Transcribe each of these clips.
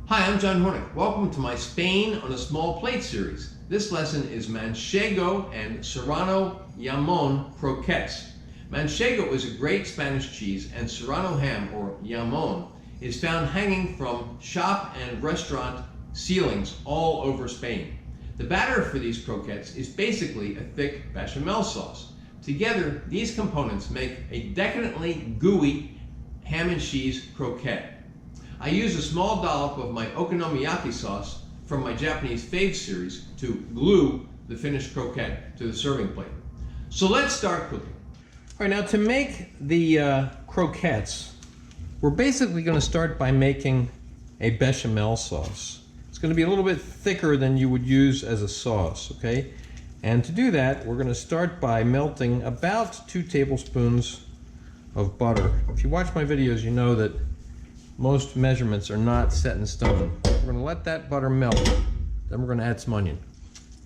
Hi, I'm John Hornick. Welcome to my Spain on a Small Plate series. This lesson is Manchego and Serrano Jamon croquettes. Manchego is a great Spanish cheese, and Serrano ham, or Jamon, is found hanging from shop and restaurant ceilings all over Spain. The batter for these croquettes is basically a thick bechamel sauce. Together, these components make a decadently gooey ham and cheese croquette. I use a small dollop of my Okonomiyaki sauce from my Japanese Faves series to glue the finished croquette to the serving plate. So let's start cooking. All right, now to make the croquettes, we're basically going to start by making a bechamel sauce. It's going to be a little bit thicker than you would use as a sauce, okay? And to do that, we're going to start by melting about 2 tablespoons of butter. If you watch my videos, you know that most measurements are not set in stone. We're going to let that butter melt. Then we're going to add some onion.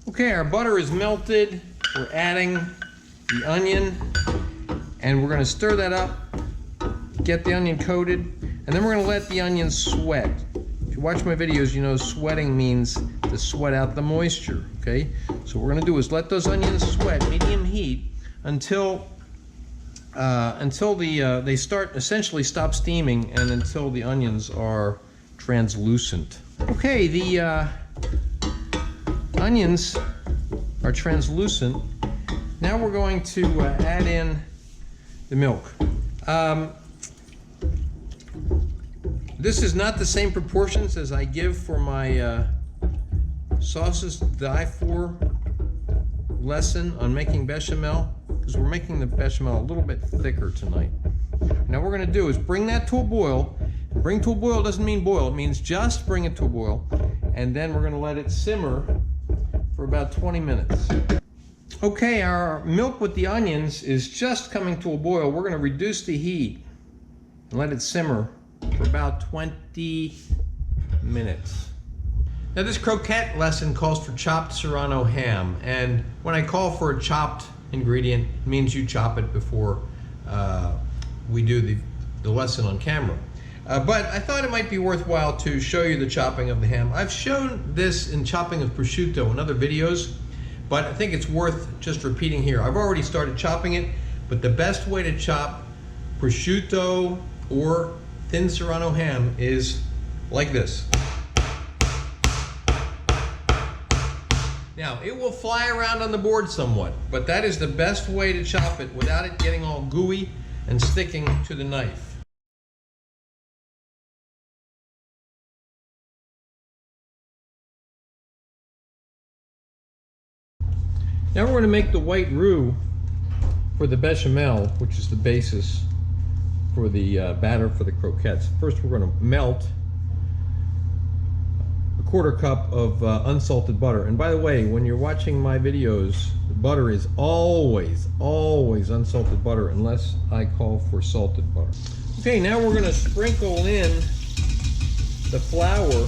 Okay, our butter is melted. We're adding the onion, and we're going to stir that up, get the onion coated, and then we're going to let the onion sweat. If you watch my videos, you know sweating means to sweat out the moisture, okay? So what we're going to do is let those onions sweat, medium heat, until they essentially stop steaming, and until the onions are translucent. Okay, the onions are translucent. Now we're going to add in the milk. This is not the same proportions as I give for my sauces die for lesson on making bechamel, because we're making the bechamel a little bit thicker tonight. Now what we're going to do is bring that to a boil. Bring to a boil doesn't mean boil, it means just bring it to a boil, and then we're going to let it simmer for about 20 minutes. Okay, our milk with the onions is just coming to a boil. We're going to reduce the heat and let it simmer for about 20 minutes. Now this croquette lesson calls for chopped Serrano ham, and when I call for a chopped ingredient, it means you chop it before we do the lesson on camera. But I thought it might be worthwhile to show you the chopping of the ham. I've shown this in chopping of prosciutto in other videos, but I think it's worth just repeating here. I've already started chopping it, but the best way to chop prosciutto or thin Serrano ham is like this. Now, it will fly around on the board somewhat, but that is the best way to chop it without it getting all gooey and sticking to the knife. Now we're going to make the white roux for the bechamel, which is the basis for the batter for the croquettes. First, we're going to melt a 1/4 cup of unsalted butter. And by the way, when you're watching my videos, the butter is always unsalted butter unless I call for salted butter. Okay, now we're going to sprinkle in the flour,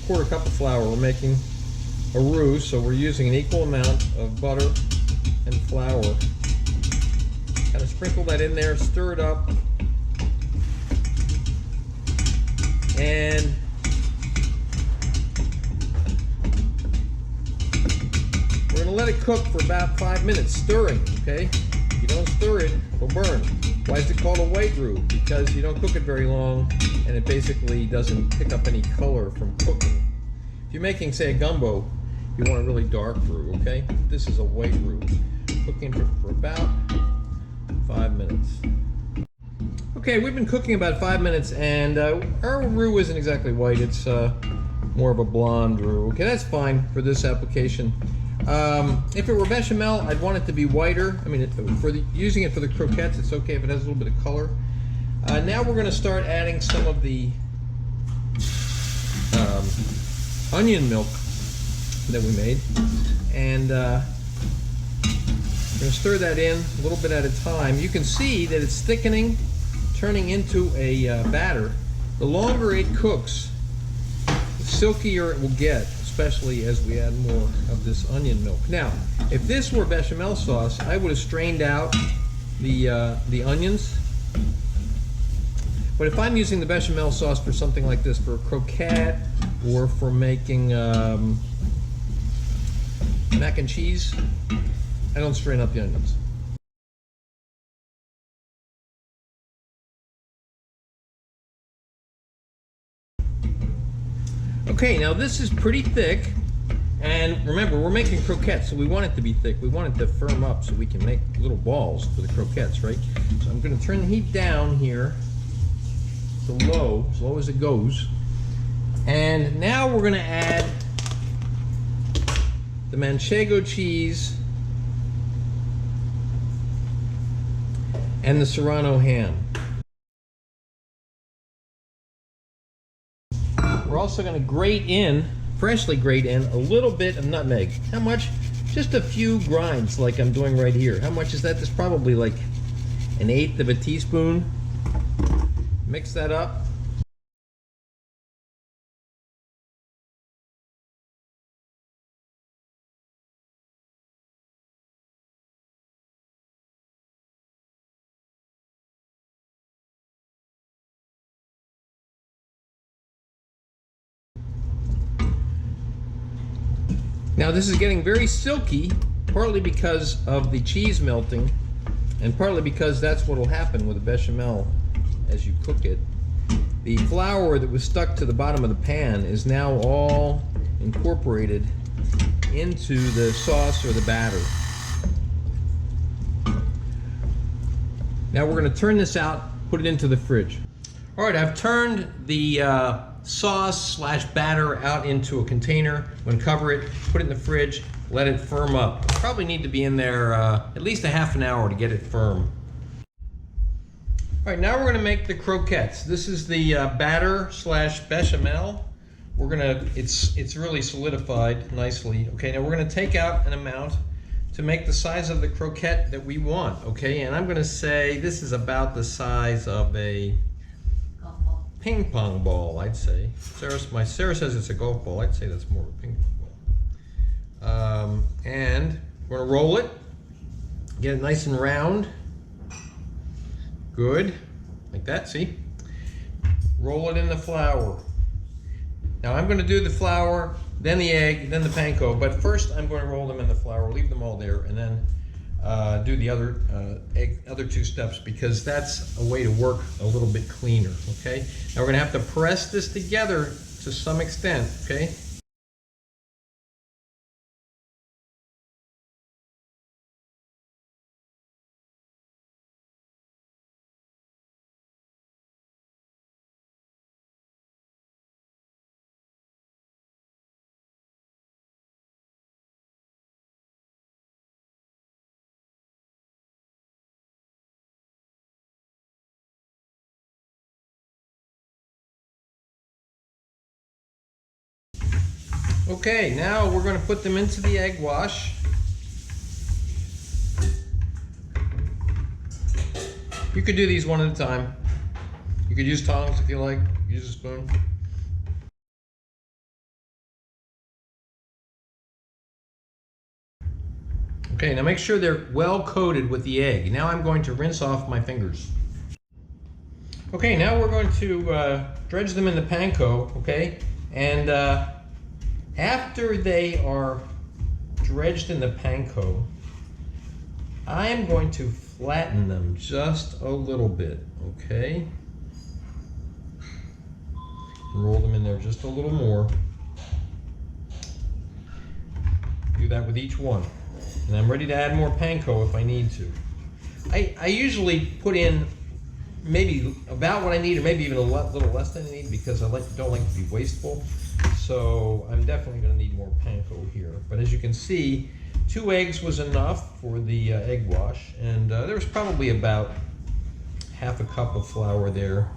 1/4 cup of flour. We're making a roux, so we're using an equal amount of butter and flour. Kind of sprinkle that in there, stir it up, and we're going to let it cook for about 5 minutes, stirring, okay? If you don't stir it, it'll burn. Why is it called a white roux? Because you don't cook it very long, and it basically doesn't pick up any color from cooking. If you're making, say, a gumbo, you want a really dark roux, okay? This is a white roux. Cooking for about 5 minutes. Okay, we've been cooking about 5 minutes, and our roux isn't exactly white. It's more of a blonde roux. Okay, that's fine for this application. If it were bechamel, I'd want it to be whiter. I mean, using it for the croquettes, it's okay if it has a little bit of color. Now we're going to start adding some of the onion milk that we made, and we're going to stir that in a little bit at a time. You can see that it's thickening, turning into a batter. The longer it cooks, the silkier it will get, especially as we add more of this onion milk. Now, if this were bechamel sauce, I would have strained out the onions, But if I'm using the bechamel sauce for something like this, for a croquette or for making mac and cheese, I don't strain up the onions. Okay, now this is pretty thick, and remember, we're making croquettes, so we want it to be thick. We want it to firm up so we can make little balls for the croquettes, right? So I'm going to turn the heat down here to low, as low as it goes. And now we're going to add the Manchego cheese and the Serrano ham. We're also going to freshly grate in a little bit of nutmeg. How much? Just a few grinds like I'm doing right here. How much is that? That's probably like 1/8 of a teaspoon. Mix that up. Now this is getting very silky, partly because of the cheese melting, and partly because that's what will happen with the bechamel as you cook it. The flour that was stuck to the bottom of the pan is now all incorporated into the sauce or the batter. Now we're going to turn this out, put it into the fridge. All right, I've turned the sauce / batter out into a container. I'm going to cover it, put it in the fridge, let it firm up. It'll probably need to be in there at least a half an hour to get it firm. All right, now we're going to make the croquettes. This is the batter / bechamel. We're going to, it's really solidified nicely. Okay, now we're going to take out an amount to make the size of the croquette that we want. Okay, and I'm going to say this is about the size of a ping pong ball, I'd say. Sarah says it's a golf ball. I'd say that's more of a ping pong ball. And we're going to roll it, get it nice and round. Good, like that, see? Roll it in the flour. Now I'm going to do the flour, then the egg, then the panko, but first I'm going to roll them in the flour, leave them all there, and then do the other two steps, because that's a way to work a little bit cleaner, okay? Now we're going to have to press this together to some extent, okay? Okay, now we're going to put them into the egg wash. You could do these one at a time. You could use tongs if you like, use a spoon. Okay, now make sure they're well coated with the egg. Now I'm going to rinse off my fingers. Okay, now we're going to dredge them in the panko, okay? And after they are dredged in the panko, I am going to flatten them just a little bit, okay? Roll them in there just a little more. Do that with each one. And I'm ready to add more panko if I need to. I usually put in maybe about what I need, or maybe even a little less than I need, because I don't like to be wasteful. So I'm definitely going to need more panko here. But as you can see, 2 eggs was enough for the egg wash, and there was probably about half a cup of flour there.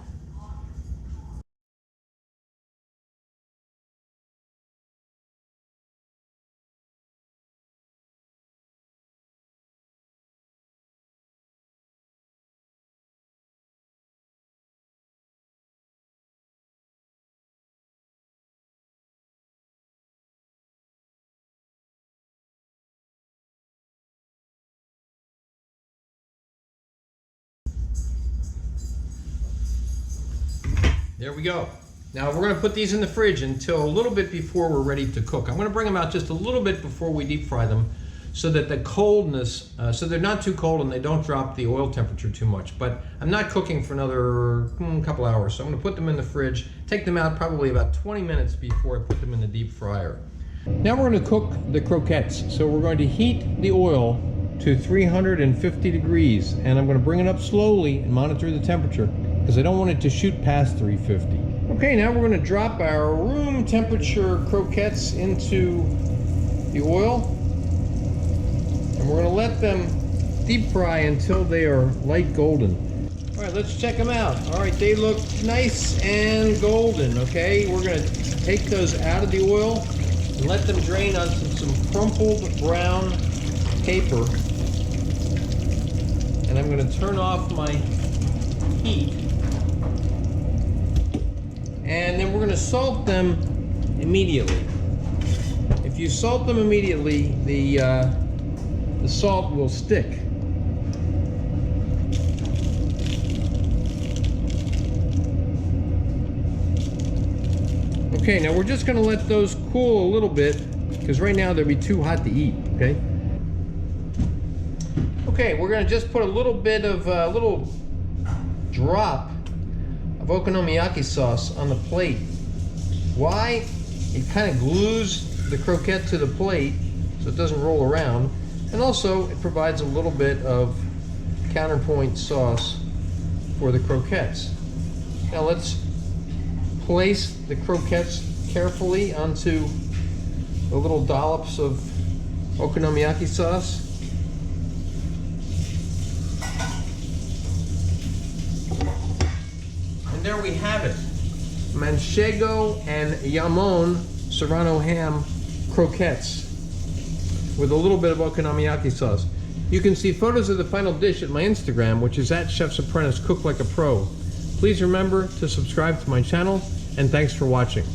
There we go. Now we're going to put these in the fridge until a little bit before we're ready to cook. I'm going to bring them out just a little bit before we deep fry them so that the coldness, so they're not too cold and they don't drop the oil temperature too much. But I'm not cooking for another couple hours, so I'm going to put them in the fridge, take them out probably about 20 minutes before I put them in the deep fryer. Now we're going to cook the croquettes. So we're going to heat the oil to 350 degrees, and I'm going to bring it up slowly and monitor the temperature because I don't want it to shoot past 350. Okay, now we're going to drop our room temperature croquettes into the oil, and we're going to let them deep fry until they are light golden. All right, let's check them out. All right, they look nice and golden. Okay, we're going to take those out of the oil and let them drain on some crumpled brown paper. And I'm going to turn off my heat. And then we're going to salt them immediately. If you salt them immediately, the salt will stick. Okay, now we're just going to let those cool a little bit because right now they'll be too hot to eat, okay? Okay, we're going to just put a little bit of a little drop of Okonomiyaki sauce on the plate. Why? It kind of glues the croquette to the plate so it doesn't roll around, and also it provides a little bit of counterpoint sauce for the croquettes. Now let's place the croquettes carefully onto the little dollops of Okonomiyaki sauce. And there we have it. Manchego and Jamon Serrano ham croquettes with a little bit of Okonomiyaki sauce. You can see photos of the final dish at my Instagram, which is @ChefsApprentice Cook Like a Pro. Please remember to subscribe to my channel, and thanks for watching.